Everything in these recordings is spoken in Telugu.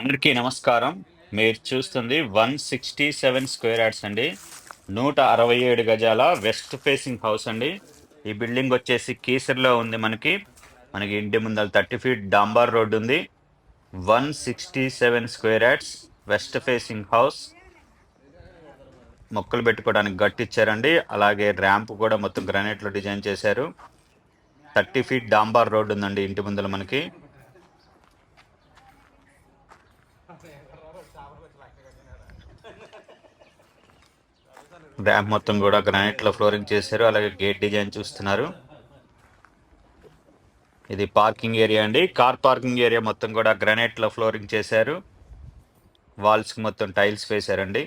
అందరికీ నమస్కారం. మీరు చూస్తుంది 167 స్క్వేర్ యార్డ్స్ అండి. 167 గజాల వెస్ట్ ఫేసింగ్ హౌస్ అండి. ఈ బిల్డింగ్ వచ్చేసి కీసర్లో ఉంది. మనకి ఇంటి ముందర 30 ఫీట్ డాంబార్ రోడ్ ఉంది. 167 square yards west facing house. మొక్కలు పెట్టుకోవడానికి గట్టి ఇచ్చారండి. అలాగే ర్యాంప్ కూడా మొత్తం గ్రానైట్లో డిజైన్ చేశారు. 30 ఫీట్ డాంబార్ రోడ్ ఉందండి ఇంటి ముందర మనకి. ర్యాంప్ మొత్తం కూడా గ్రానైట్ లో ఫ్లోరింగ్ చేశారు. అలాగే గేట్ డిజైన్ చూస్తున్నారు. ఇది పార్కింగ్ ఏరియా అండి. కార్ పార్కింగ్ ఏరియా మొత్తం కూడా గ్రానైట్ లో ఫ్లోరింగ్ చేశారు. వాల్స్ కి మొత్తం టైల్స్ వేశారండి.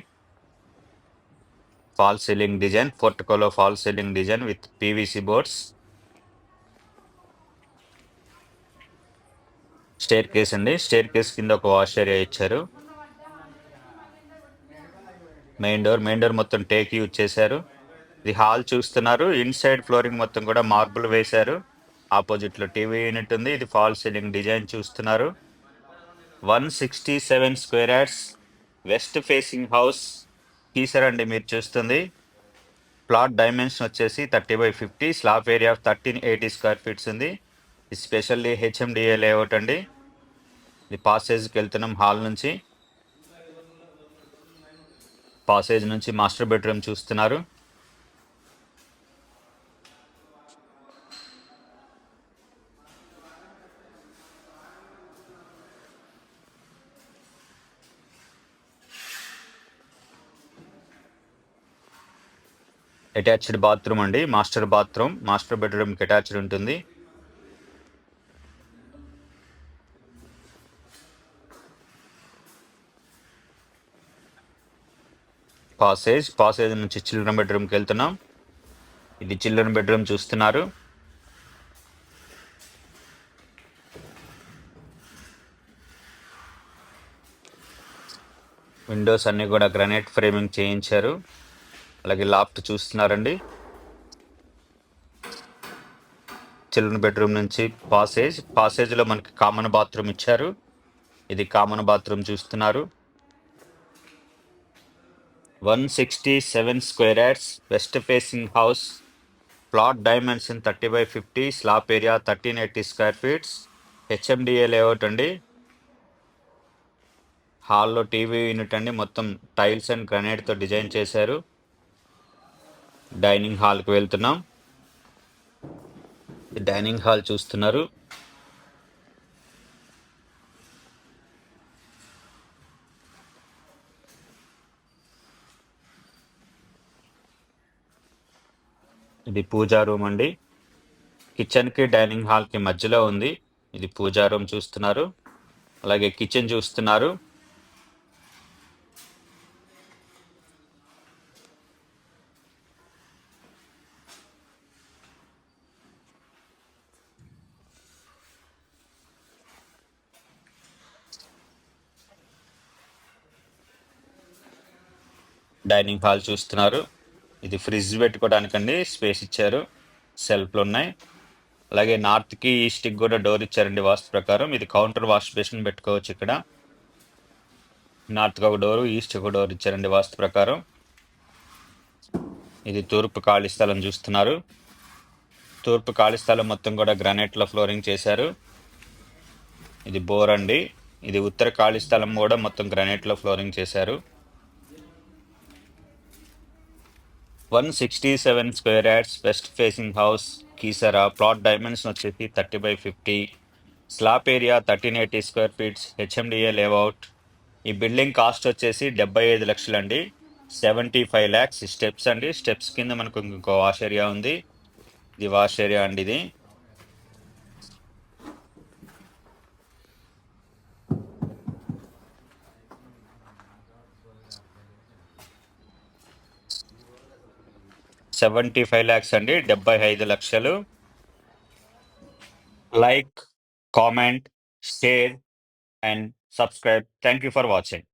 ఫాల్ సీలింగ్ డిజైన్, పోర్టికోలో fall ceiling design with PVC boards. Staircase అండి. స్టేర్ కేస్ కింద ఒక వాష్ ఏరియా ఇచ్చారు. మెయిన్ డోర్ మొత్తం టేక్ యూజ్ చేశారు. ఇది హాల్ చూస్తున్నారు. ఇన్సైడ్ ఫ్లోరింగ్ మొత్తం కూడా మార్బుల్ వేశారు. ఆపోజిట్ లో టీవీ యూనిట్ ఉంది. ఇది ఫాల్ సీలింగ్ డిజైన్ చూస్తున్నారు. 167 square yards west facing house Keesara అండి మీరు చూస్తుంది. ప్లాట్ డైమెన్షన్ వచ్చేసి 30/50, slab area of 1380 square feets ఉంది. ఇది స్పెషల్లీ హెచ్ఎండిఏ లేఅవుట్ అండి. ఇది పాసేజ్కి వెళ్తున్నాం. హాల్ నుంచి పాసేజ్ నుంచి మాస్టర్ బెడ్రూమ్ చూస్తున్నారు. అటాచ్డ్ బాత్రూమ్ అండి. మాస్టర్ బాత్రూమ్ మాస్టర్ బెడ్రూమ్కి అటాచ్డ్ ఉంటుంది. పాసేజ్ నుంచి చిల్డ్రన్ బెడ్రూమ్కి వెళ్తున్నాం. ఇది చిల్డ్రన్ బెడ్రూమ్ చూస్తున్నారు. విండోస్ అన్ని కూడా గ్రానైట్ ఫ్రేమింగ్ చేయించారు. అలాగే లాఫ్ట్ చూస్తున్నారండి. చిల్డ్రన్ బెడ్రూమ్ నుంచి పాసేజ్లో మనకి కామన్ బాత్రూమ్ ఇచ్చారు. ఇది కామన్ బాత్రూమ్ చూస్తున్నారు. 167 square yards west facing house. Plot dimension 30/50, slab area 1380 square feets. HMDA layout అండి. హాల్లో టీవీ యూనిట్ అండి. మొత్తం టైల్స్ అండ్ గ్రానైట్తో డిజైన్ చేశారు. డైనింగ్ హాల్కి వెళ్తున్నాం. డైనింగ్ హాల్ చూస్తున్నారు. ఇది పూజా రూమ్ అండి. కిచెన్కి డైనింగ్ హాల్కి మధ్యలో ఉంది. ఇది పూజా రూమ్ చూస్తున్నారు. అలాగే కిచెన్ చూస్తున్నారు. డైనింగ్ హాల్ చూస్తున్నారు. ఇది ఫ్రిడ్జ్ పెట్టుకోవడానికండి స్పేస్ ఇచ్చారు. సెల్ఫ్లు ఉన్నాయి. అలాగే నార్త్కి ఈస్ట్కి కూడా డోర్ ఇచ్చారండి వాస్తు ప్రకారం. ఇది కౌంటర్ వాష్ బేసిన్ పెట్టుకోవచ్చు. ఇక్కడ నార్త్కి ఒక డోరు, ఈస్ట్ ఒక డోర్ ఇచ్చారండి వాస్తు ప్రకారం. ఇది తూర్పు ఖాళీ స్థలం చూస్తున్నారు. తూర్పు ఖాళీ స్థలం మొత్తం కూడా గ్రానైట్లో ఫ్లోరింగ్ చేశారు. ఇది బోర్ అండి. ఇది ఉత్తర ఖాళీ స్థలం కూడా మొత్తం గ్రానైట్లో ఫ్లోరింగ్ చేశారు. 167 square yards west facing house Keesara. Plot dimension వచ్చేసి 30/50, slab area 1380 square feets. HMDA layout. ఈ బిల్డింగ్ కాస్ట్ వచ్చేసి 75 లక్షలు అండి. 75 lakhs. స్టెప్స్ అండి. స్టెప్స్ కింద మనకు ఇంకో వాష్ ఏరియా ఉంది. ఇది వాష్ ఏరియా అండి. ఇది 75 lakhs అండి. 75 లక్షలు. Like, comment, share and subscribe. Thank you for watching.